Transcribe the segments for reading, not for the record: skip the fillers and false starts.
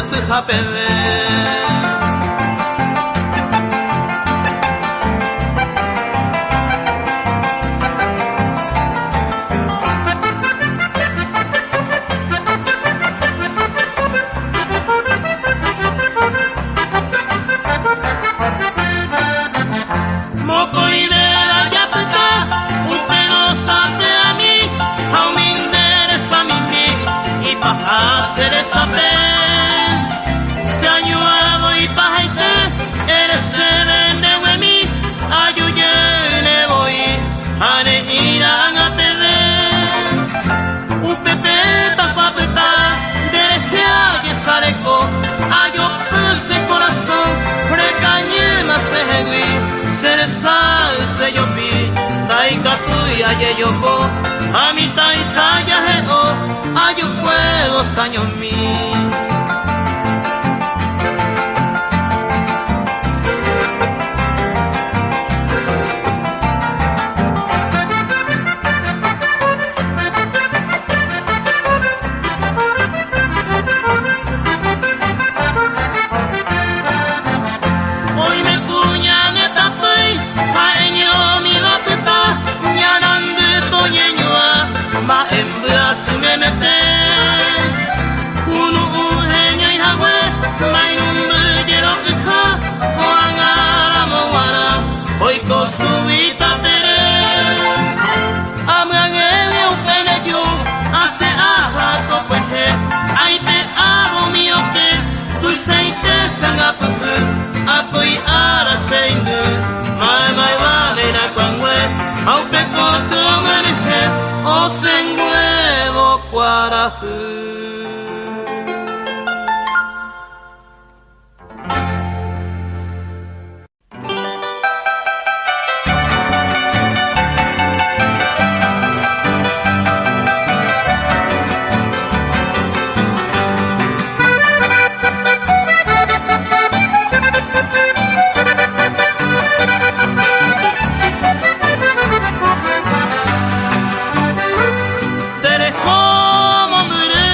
tu hapeme. Hacer esa pe se añuado y pajaite eres se vende huemi ayuyene voy ane irán a bebé un pepe papapeta derejea que sareco ayo puse corazón precañe más segui seresa se yo pi dai capuya ye yoko a mi tai saya o ayo puedo años mí. Hoy me cuñan esta pei, paeño mi lapita, ñanande toñeñua, ma en brazo me mete. Subita pere amangele upene yo hace aja to peje ai te amo mío que tu seite sanga puku apoi ara seindu mai mai vale na kwangwe au pe ko tu maneje o senguevo kwarafu. Te dejó hombre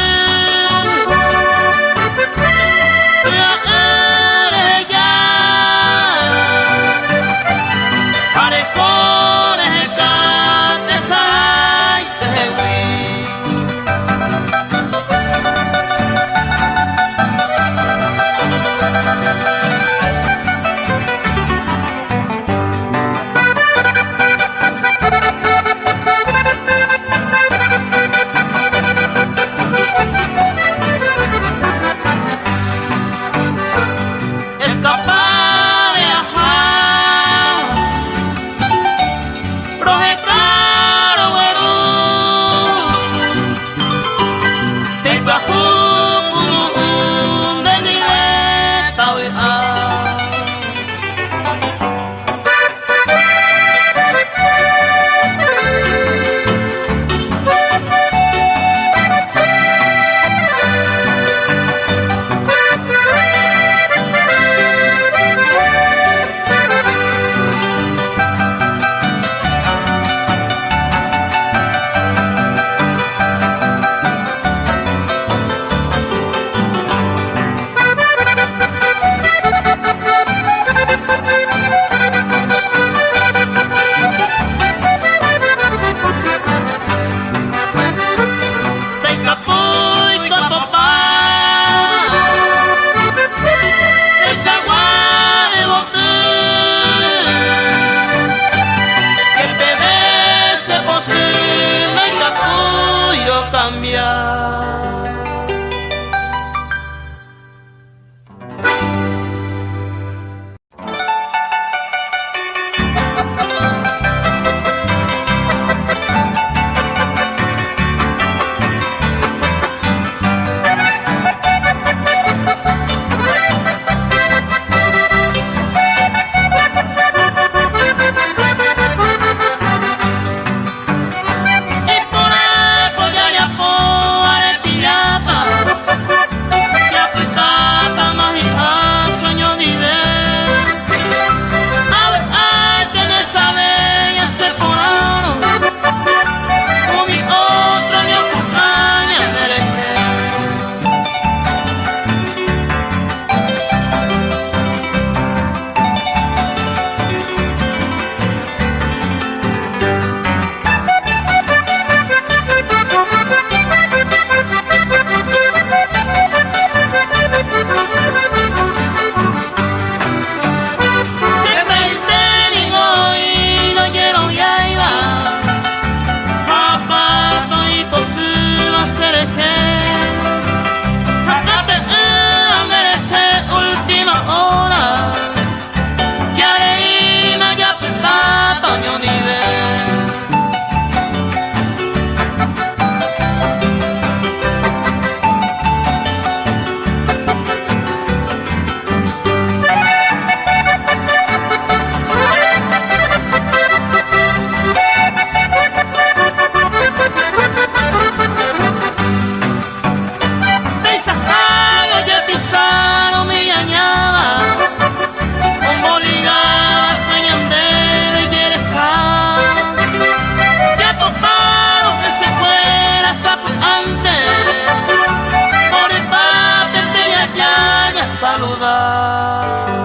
saludar.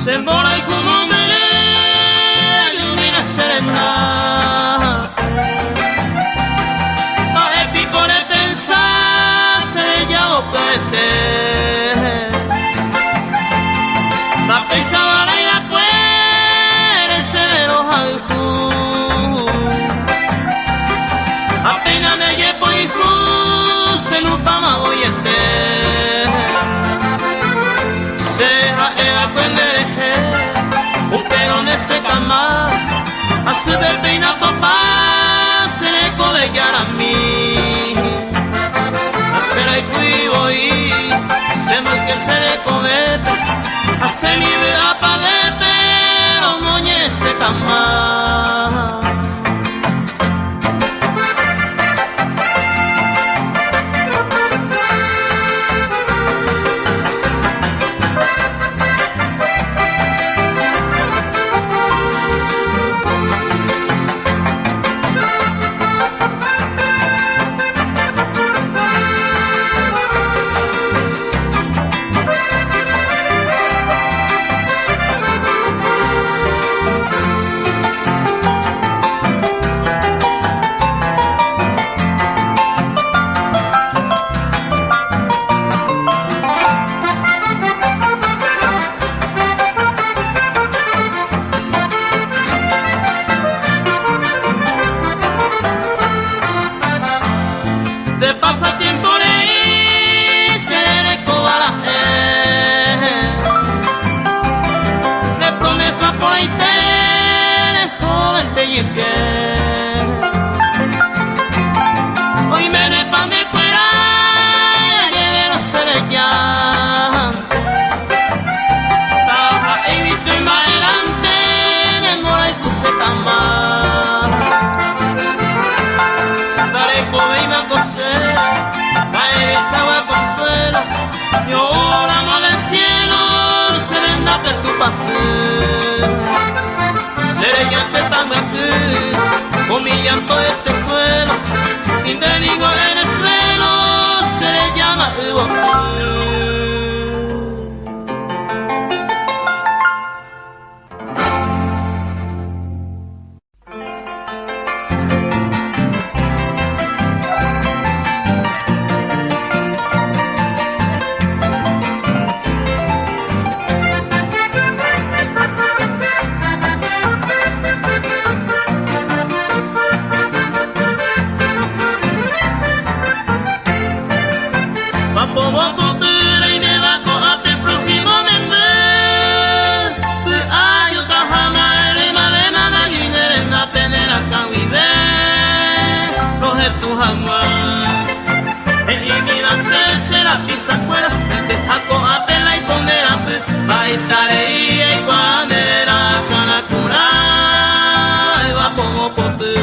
Sembora y como me illumina serena, pa épico de pensar se ya opete, la pensaba y la cuere se ve los aljú, apenas me llevo y se lupa ma voy seja ela quenderehe upero nese kama asube peina topa se le colegiar a mí hacer el cuivo y se me que se le comete hace mi vida pa' ver pero moñe se kama. De pasatiempo ahí se le coba la de promesa por ahí te joven te llegué hoy me de pan de cuera lleve los cerellantes taja y dice más adelante en el mora y puse cama daré come y me acosé agua consuelo, y ahora amor del cielo, se venda per tu paseo. Seré llante tan aquí, con mi llanto de este suelo, sin denigo en el suelo, se le llama Iwakú. Sale y cuando era canacura va como pote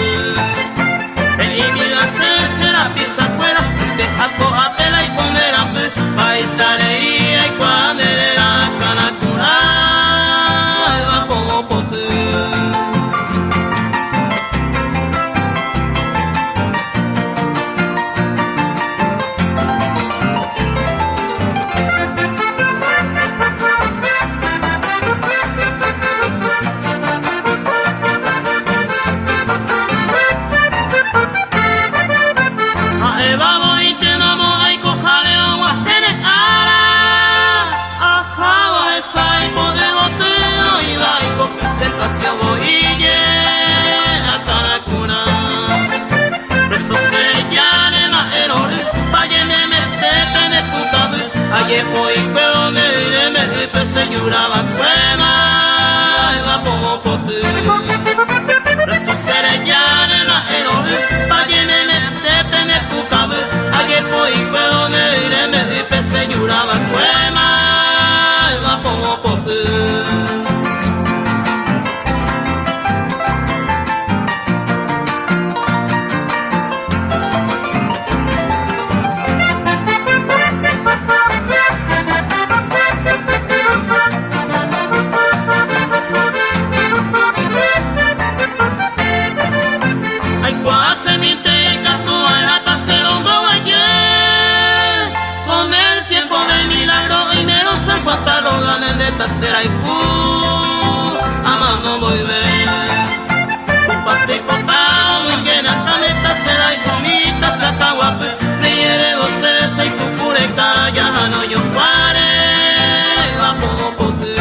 el mi hacerse la pieza fuera de jaco a pela y poner a va sale y cuando era canacura va como pote. Aye poi peone me pese yuraba kwema va como pote Reso sereyane na erore Pagene me te pene pukabe Aye poi peone me pese yuraba kwema va como pote no volver. Upase kota mungena kameta serai komita sakawapu Neyere você sei kukureka yahano yokware wapopoku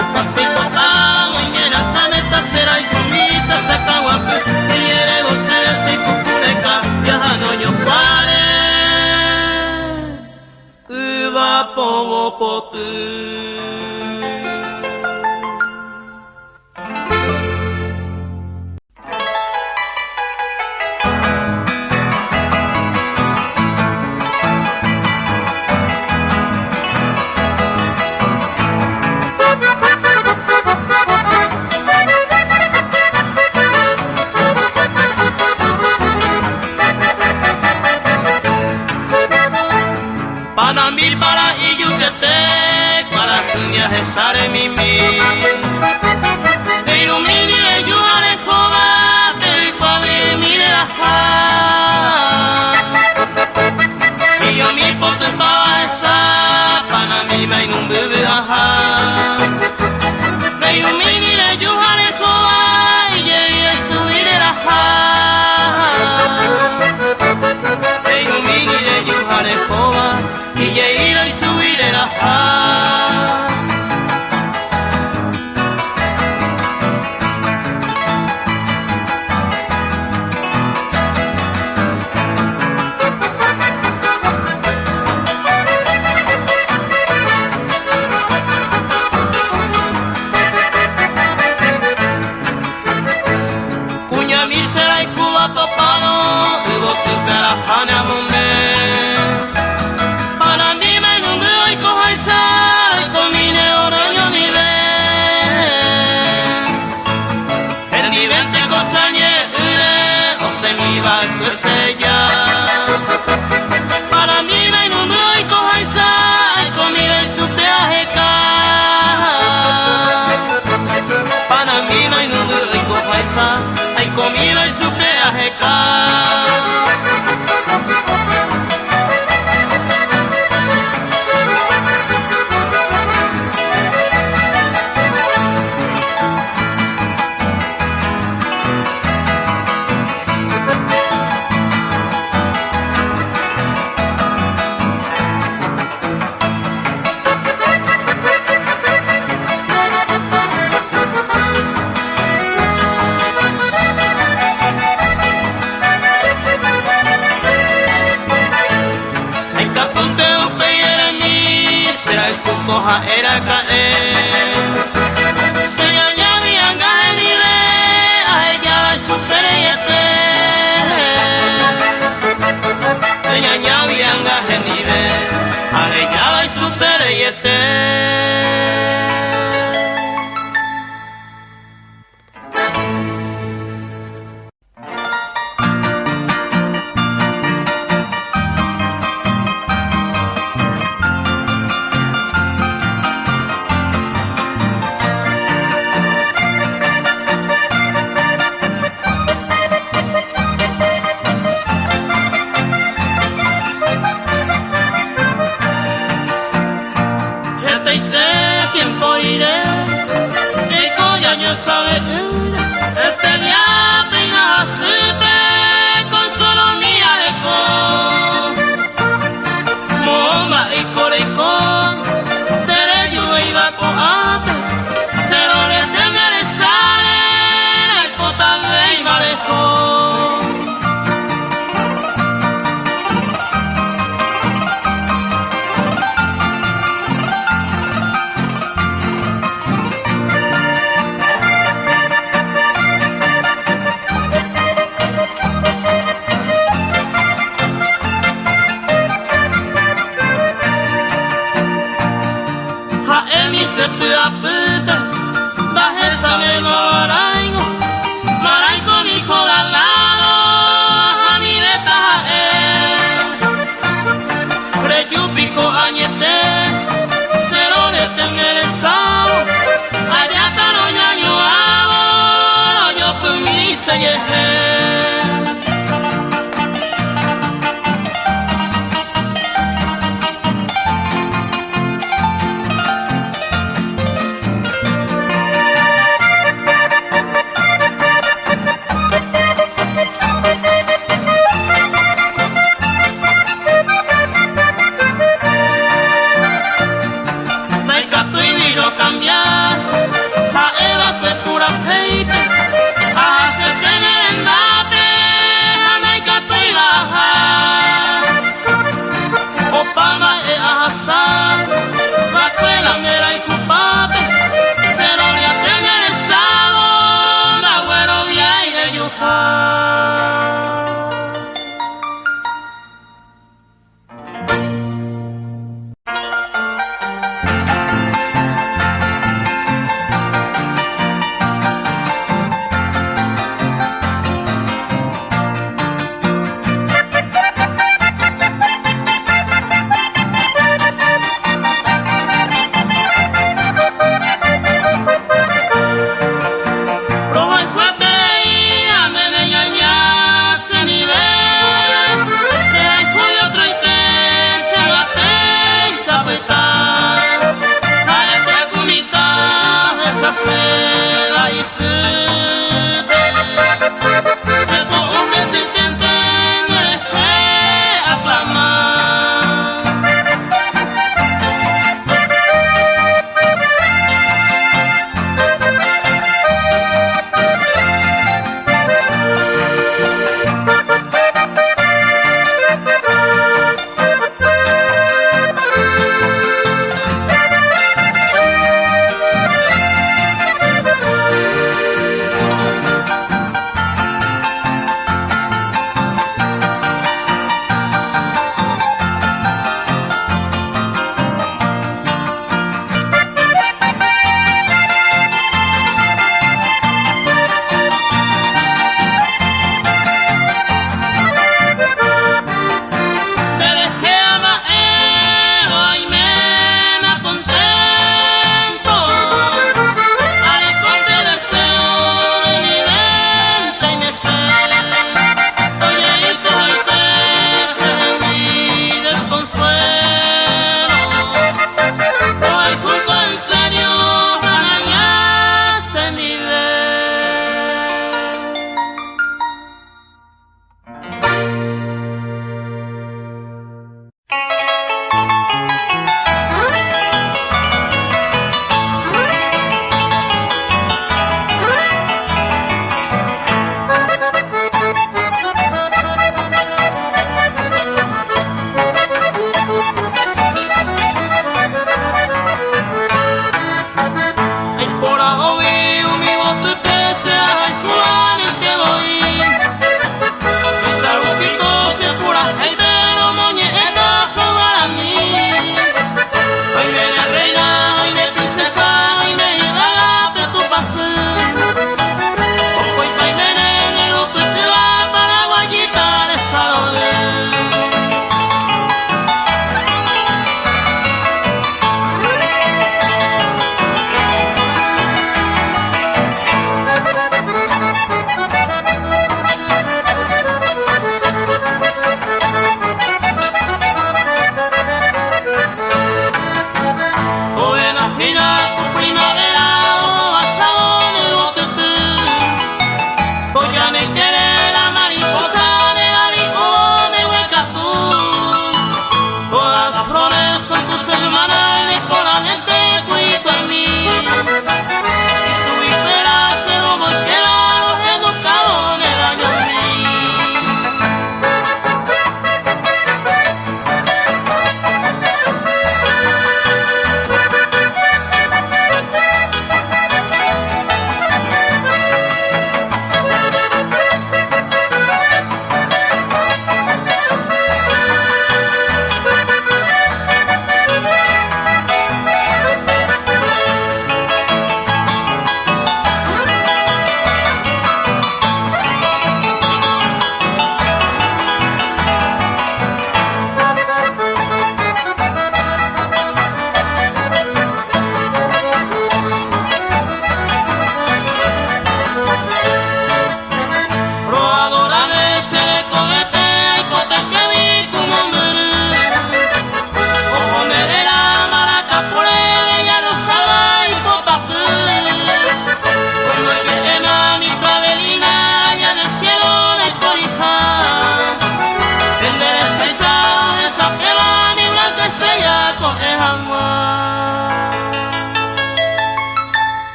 Upase kota mungena kameta serai komita sakawapu Neyere você sei kukureka yahano yokware wapopoku Panambi para Iyukete, para Kunya Hesare Mimi. Ilumini le yugare koga, te kwade mire la ha. Ilio mi pote pa esa, Panambi mai numbugu aha. Ilumini le yugare koga, iye suire la ha. Ilumini le yugare koga. Y ir y subir el ajá. Cuña mi será y Cuba topado, y vos te la jana munde. Para mí me inundó y cojaisa, hay comida y su peaje ca. Para mí me inundó y cojaisa, hay comida y su peaje ca. Coja era caer se añadía gaenive a ella va su pereyete se añadía gaenive a ella va su pereyete. Sabe este día tenga supe con solo mía de con momba y corecón tere yo iba con ate se lo le tendré sale el potable y marejón. Se pida pute, baje sabe marango, marango mi coda al lado, a mi beta prejupico añete, se lo detener el sábado, allá está no ñaño hago, yo por mi se llegué.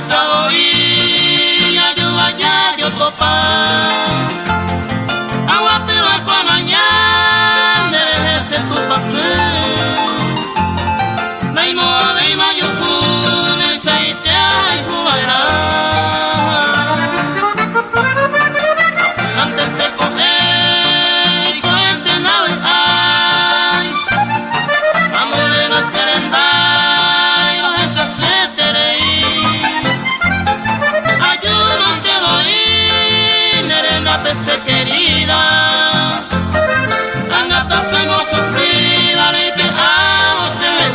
Saoí, ayuda ya yo topa. Agua piba kwa mañana, deje ser tu pase. Naimo abeima yukune, saitea y jugará. Antes se coge y cuente nave ay. Vamos a ver a serendar, yo esa se te reí. Ayúdate doy, nerena pese querida. Angata sabemos sufrir, vale y peamos se me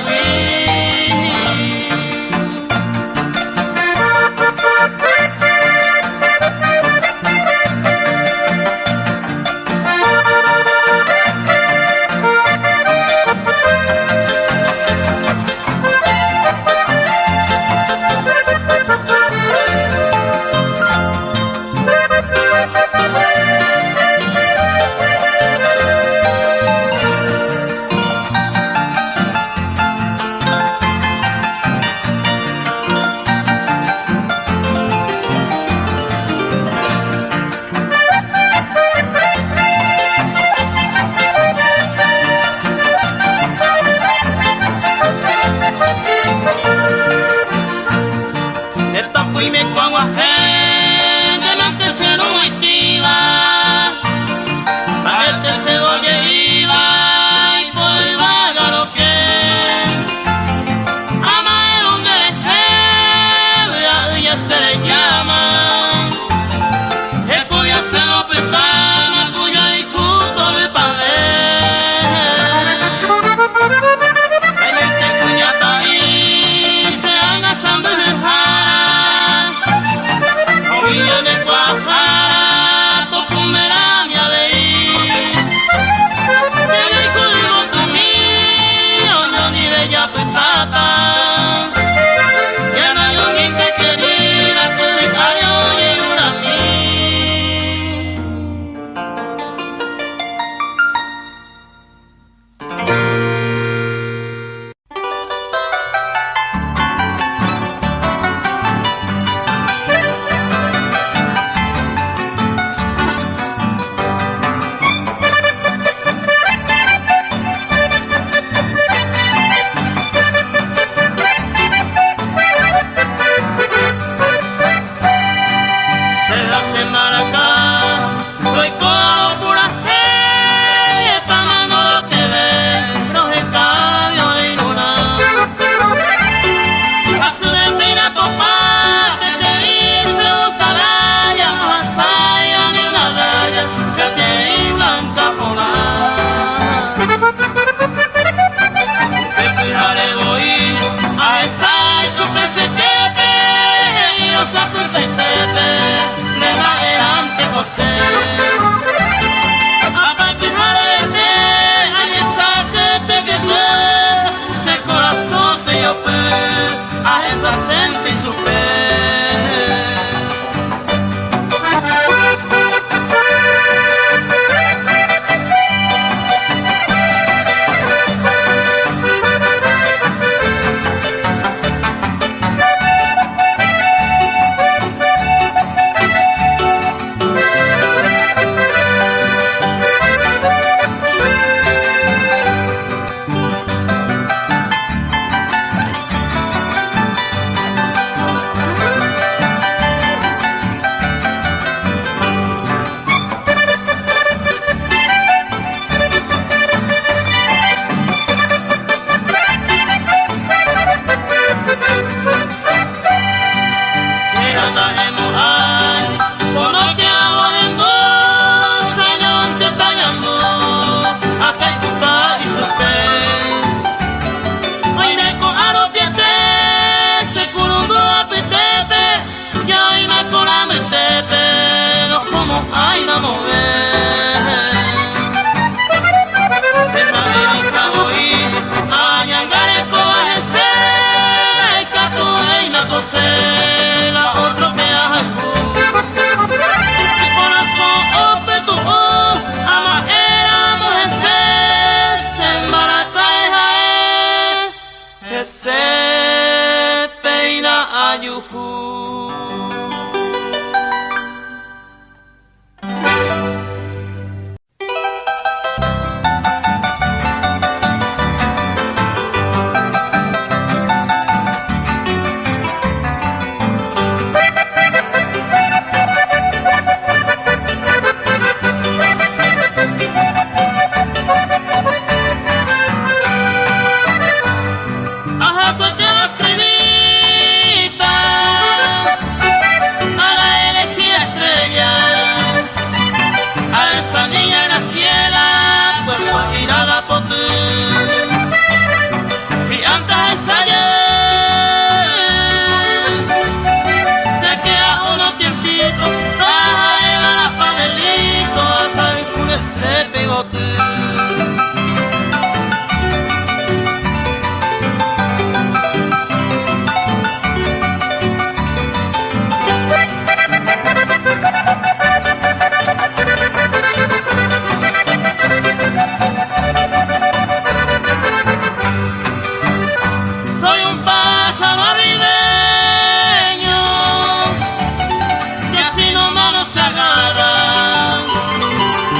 y me cuango a gente, me que se no estiva. Para este cebolla iba y por vaga lo que. Ama el hombre de ella se le llama. El cuya se lo prestaba, cuya y justo de paver. Hay gente cuya está ahí, se han asando en el y de cuajar, tu pomerania veí. Te dejo digo tu mío, yo ni bella petata. Ya no hay alguien que quería, que dejaría oye una a mí. A esa gente y su ay, vamos a ver. Se me ha Saoí, añangar el cobaje se, el catu y me cose, la otro me hace si corazón ope tu ama era mujer se embaraca ese peina ayuhu. Y antes ensayé, te queda unos tiempitos, vas a llegar a panelito, hasta el culo ese pegote.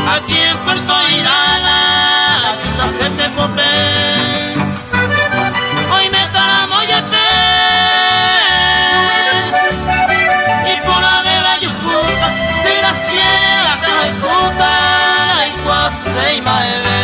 Aquí en Puerto Irala, se te popé. Hoy me taramo y y por la de la yucuta, si la ciega te ejecuta, y cuase y maeve.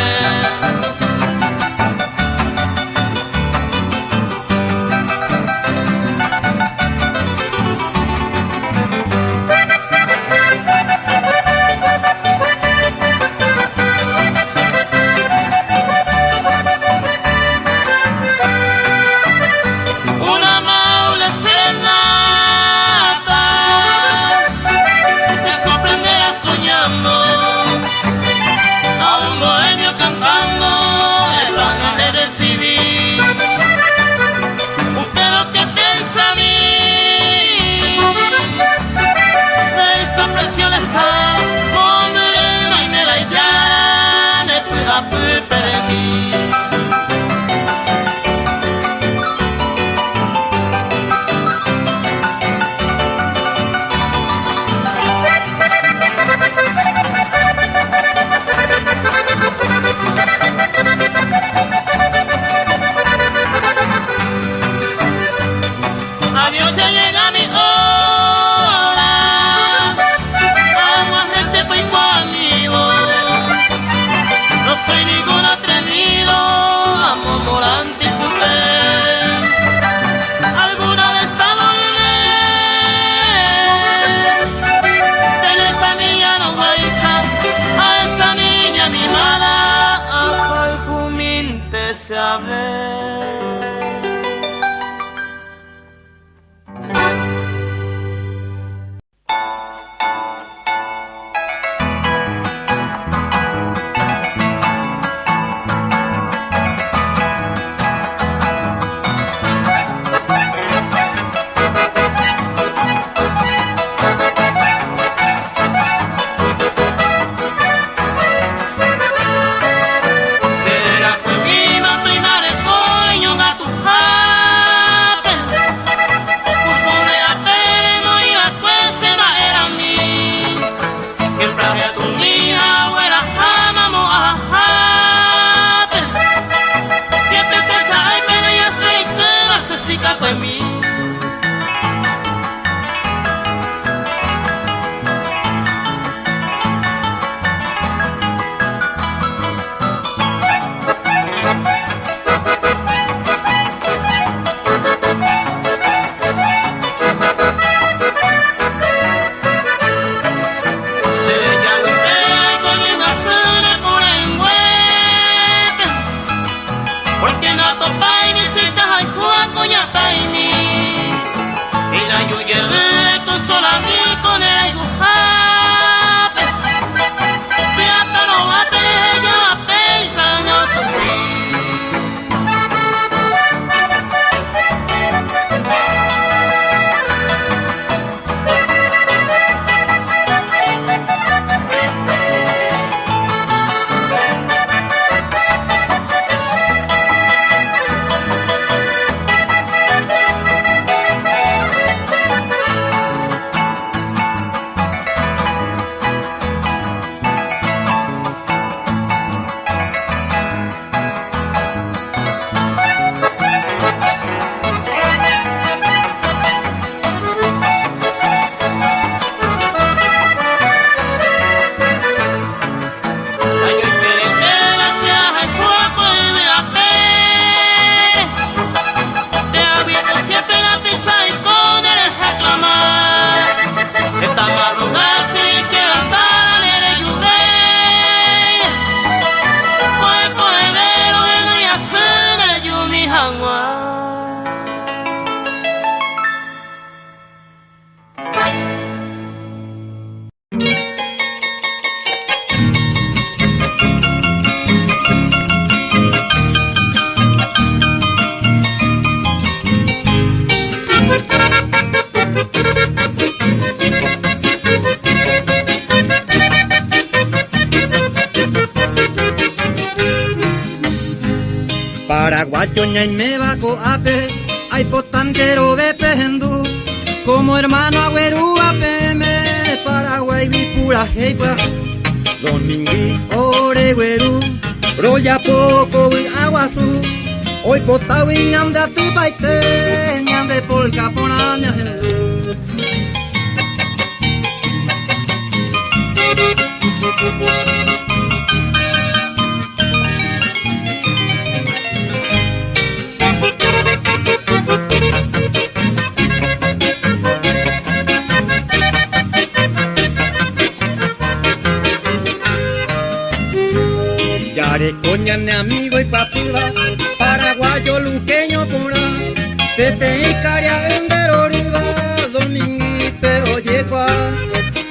Adiós, se llega mi hora. Vamos, gente, pues conmigo. No soy ningún atrevido, amo Morante y su fe. Alguna vez está volver. Tener familia no guaysa, a esa niña mimada, a Juminte se ve. Paraguayo ñay me va coape, ay potantero de pendu, como hermano agüero apeme, Paraguay vi pura heipa, domingui ore güeru, roya poco y aguazú, hoy potawi ñam de atupaite, ñam de polka ponaña hendu. Yare coña ne amigo y papuda, paraguayo luqueño pura, pete y caria en deroriva, domingui pero yecua,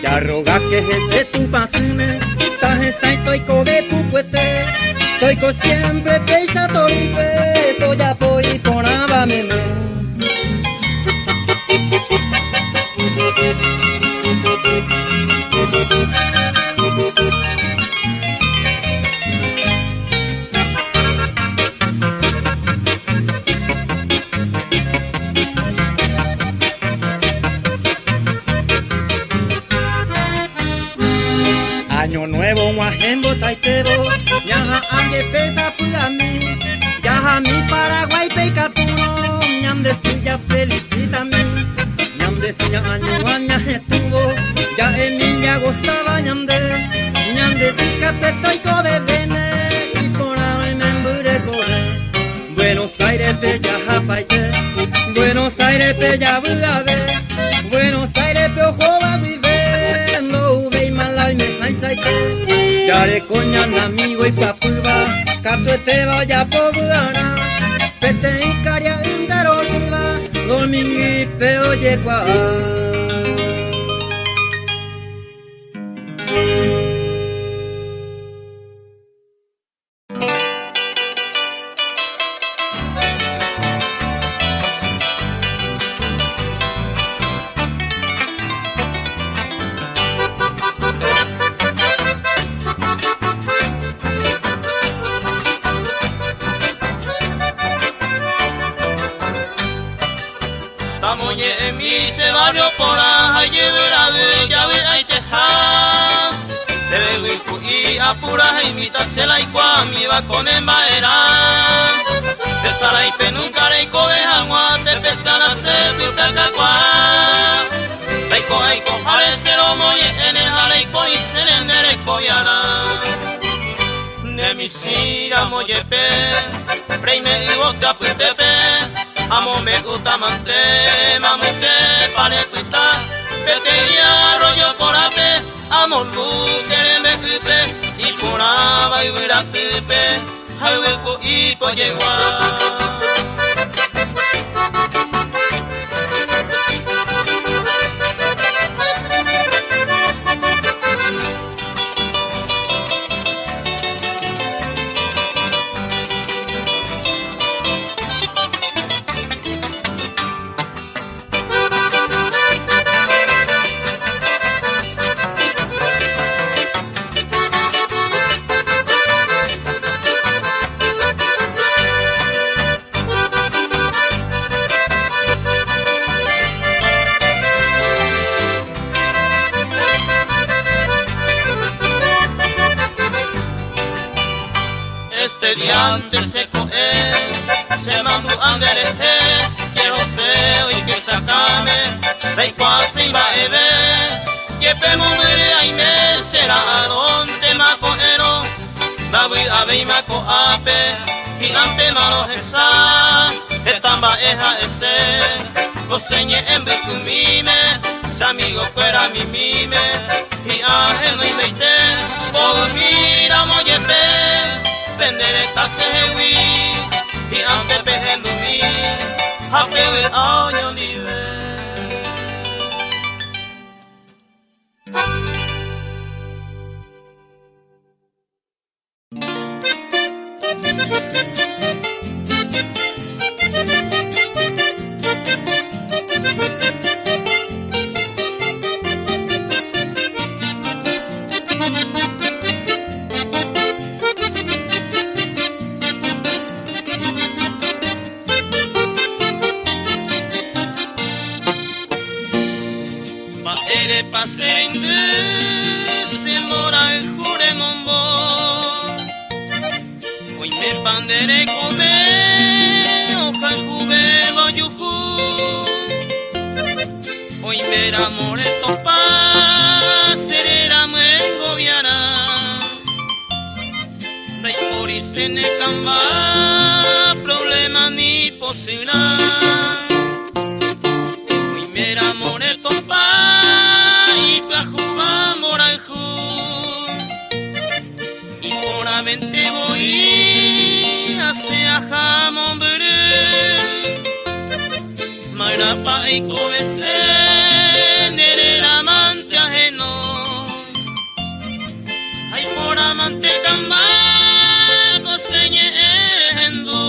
ya roga que ese tu pasime, tajesta y toico de pucuete, toico siempre peisa toripe, toya poi ponaba meme. Año nuevo, guajembo, taitero, ñaja ande pesa pulami, yaja mi Paraguay peicatuno, ñam de silla felicítame, ñam de silla año aña estuvo, ya Emilia gozaba ñam de silla te estoy cobedene, y por ahora me emburecore, Buenos Aires bella japaite, Buenos Aires bella bulade, Buenos Aires peojoa vive, no ve malay me saite, yare coñan amigo y papuba, cato te vaya pobuana, pete y caria en deroriva, domingui peo yecua. Tamoye en mi se barrio por ahí llevará de llave ahí te ha. Debe wiku y apura y mitad se la icua mi va con embaera. De sala y penunca le cobeja agua te pesan a ser tu talcacua. Taiko aiko jale se lo moye en el jale y se en el coyana. Ne mi sira moye pe, preime y boca putepe. Amo me gusta mante, mamute pare cuita, pete y arroyo corape, amo lu que me cupe, y poraba y huira cupe, hay hueco y coyegua. Este diante se coge, se mandó andereje, que José hoy que sacame, da igual se iba a ver, que pemo muere ahí me será donde ma coero, David ave ma coape, gigante malo esa, estamba eja ese, coseñe en becumime, se amigo fuera mi mime, y ajeno y veite, por mira moyepe. Pendere kasewi, y aunque pejendo mi, happy with all your live. ma ere pasende se mora el jure mombo hoy me pandere come oja jube boyuku hoy ver amore topa serera muengo viara dai pori se ne camba problema ni posira hoy ver amore topa y pa juba moral ju y moramente voy hacia jamón bere marapa y cobese nere el amante ajeno ay por amante camba coseñe endo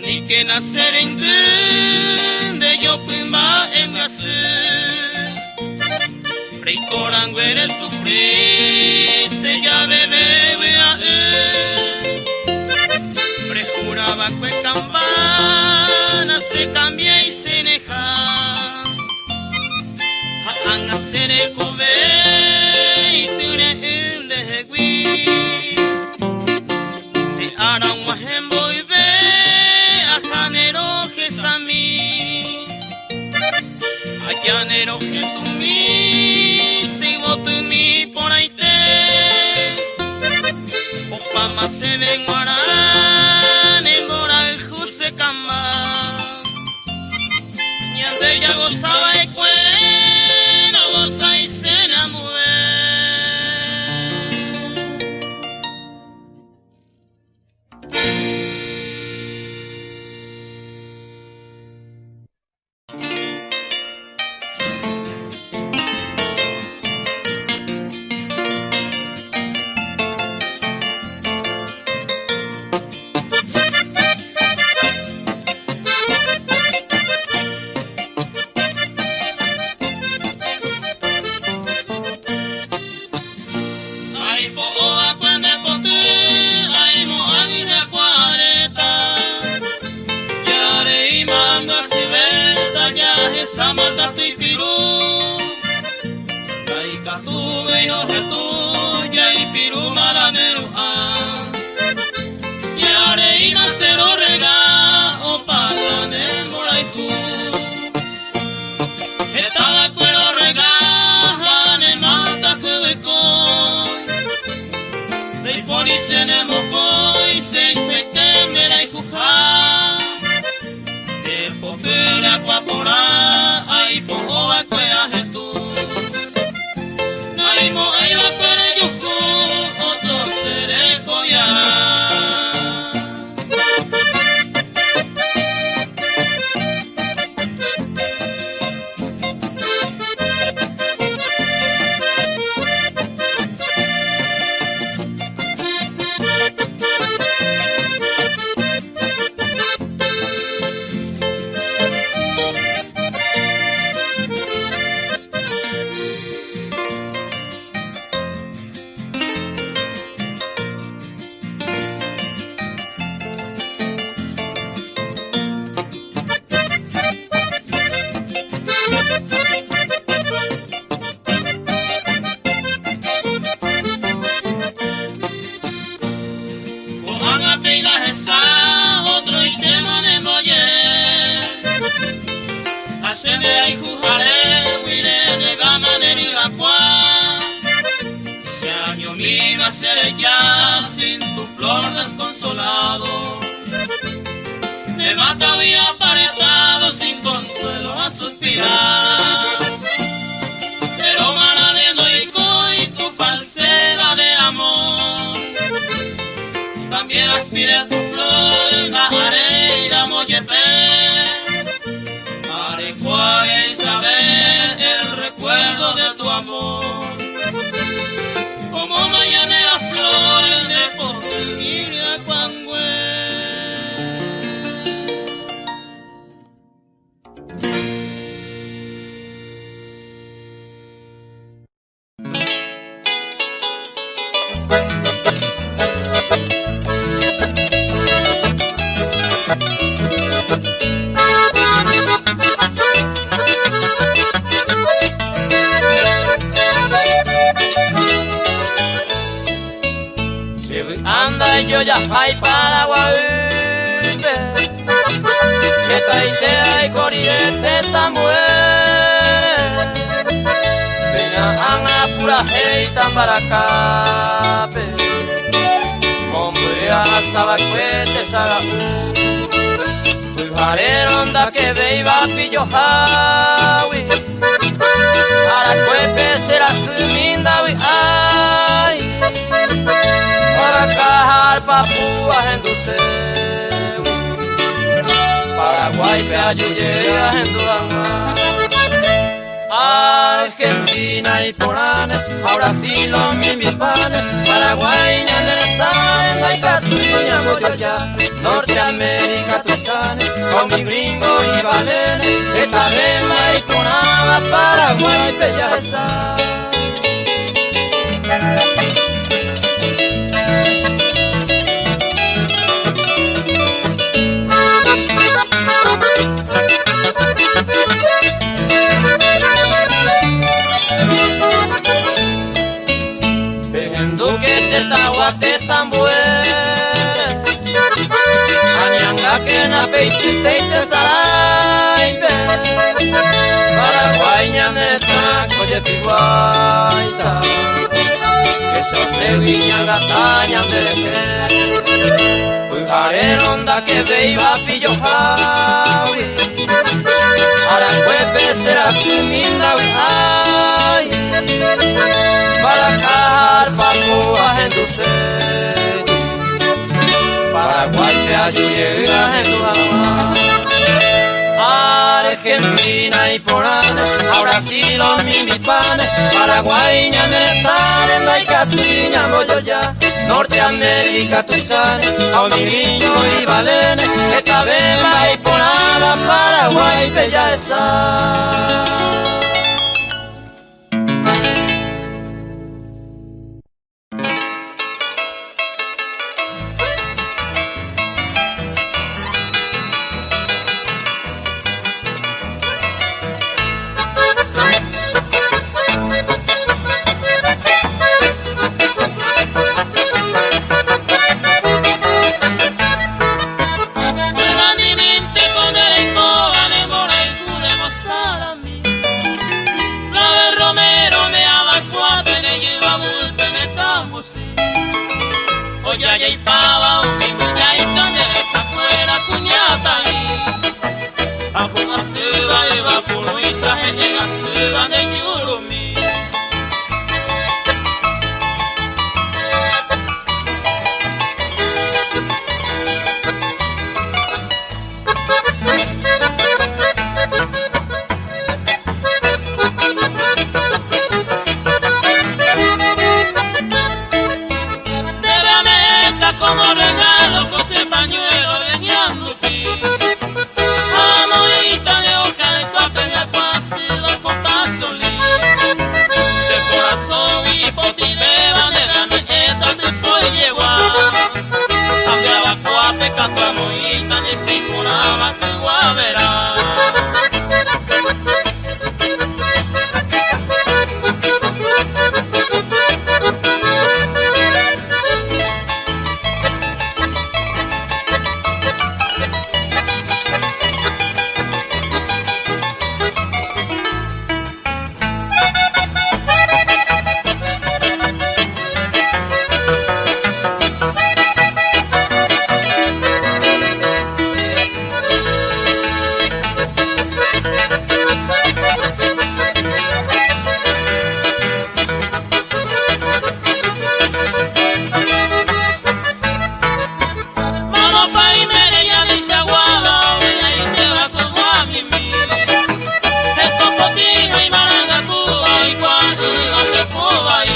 ni que nacer en de yo pimba en nace rey coranguere sufrir se ya bebe vea prejuraba que campana se cambia y se neja a nacer el cobe y tune en de se hará un majembo y ve Ajanero que sami, ayanero que tu mi, sigo tu mi por ahí te, opa más se ven guarán, en moral juse camba, ni ande ya gozaba de cueno, goza y se enamoré. Samata piru, kai katu beino hetu, jai piru malaneru a. Yare ima sero rega, opalane moraiku. Hetala cuero rega, hane mata kuekoi. Dei pori se ne mokoi, se tendera y juja. Popera guapora, ay pongo va cuea tu. No hay mo ay va cuera yuju, otro seré coyara. Otro y tema de mollere, haceme ay jujare, huire de gama de rigacua. Se año mi va a ser ya sin tu flor desconsolado. de mata había aparentado sin consuelo a suspirar. Pero malaviendo y tu falsedad de amor, también aspiré tu flor en la areira mollepe. Haré cuál es saber el recuerdo de tu amor, como mañanera flores de Porteña Cuangüe. Anda y yo ya hay Paraguay, que taitea y corirete tan buen, peña anga pura hey tan baracape, hombre a sabacuete saga, pujareron da que veiva pillo hawi, para cuepe será su minda ay. Para cajar papúas en Dulceu, Paraguay peayuyeas en Duamá, Argentina y Porane, ahora sí los mimipanes, Paraguay ñaneta en Daicatuña Moyoya, Norteamérica Tuzane, con mi gringo y Valene, esta rema y Ponaba, Paraguay peayesa. Te tan buen, Anianga que na peiti te sarai be, Paraguay ñaneta coye piguaisa, que se viña gataña de que, pujareron da que veiva pillo jawi, Aracuepe será su minda ay. Para cajar papúas en Dulceu, Paraguay peayuyeas en Duamá, Argentina y Porane, ahora sí los mimipanes, Paraguay ñaneta en Daicatuña Moyoya, Norteamérica Tuzane, Aumiriño y Valene, esta bema y Ponaba, Paraguay peayesa. Oya y pava, un ya y sane esa fuera cuñata y a una suba y va por Luisa en la suba de Yurumi. Como regalo con ese pañuelo de ñanduti, amoita de hoja de cuape y acuasiva con pasolí, ese corazón y potideva de la meta de pollegua, cambiaba cuape canto amoita de sipunaba que guavera. Ay, mere ya le aguada, ahí te va con guamimi. Esto potija y maranga cuba y cuando te cuba y.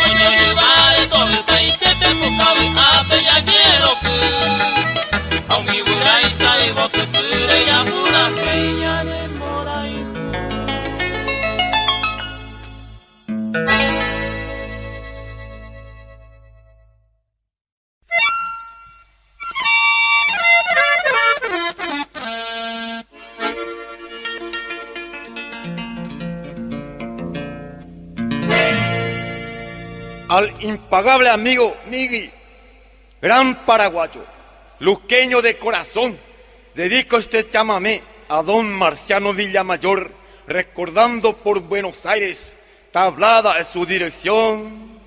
Oye, lugar de todo el país te pescado y ape ya quiero que. A mi buena y sabe vos te pide ya pura que ya de mora y Al impagable amigo Migui, gran paraguayo, luqueño de corazón, dedico este chamamé a don Marciano Villamayor, recordando por Buenos Aires, tablada es su dirección.